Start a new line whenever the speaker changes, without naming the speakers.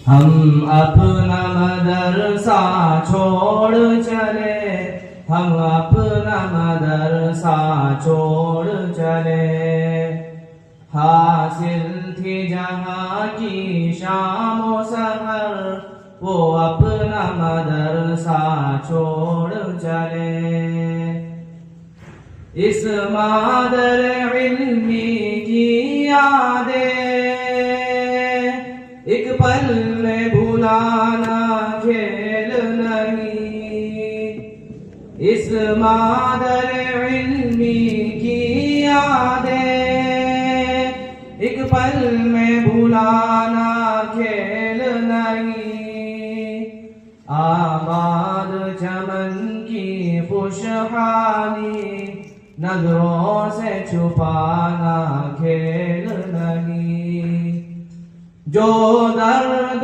हम अपना मदरसा छोड़ चले, हम अपना मदरसा छोड़ चले। हासिल थी जहाँ की शाम सहर, वो अपना मदरसा छोड़ चले। इस मादर इल्मी की यादें एक पल में भुलाना खेल नहीं। इस मादर इल्मी की यादें एक पल में भुलाना खेल नहीं। आबाद चमन की खुशहाली नजरों से छुपाना खेल नहीं। जो दर्द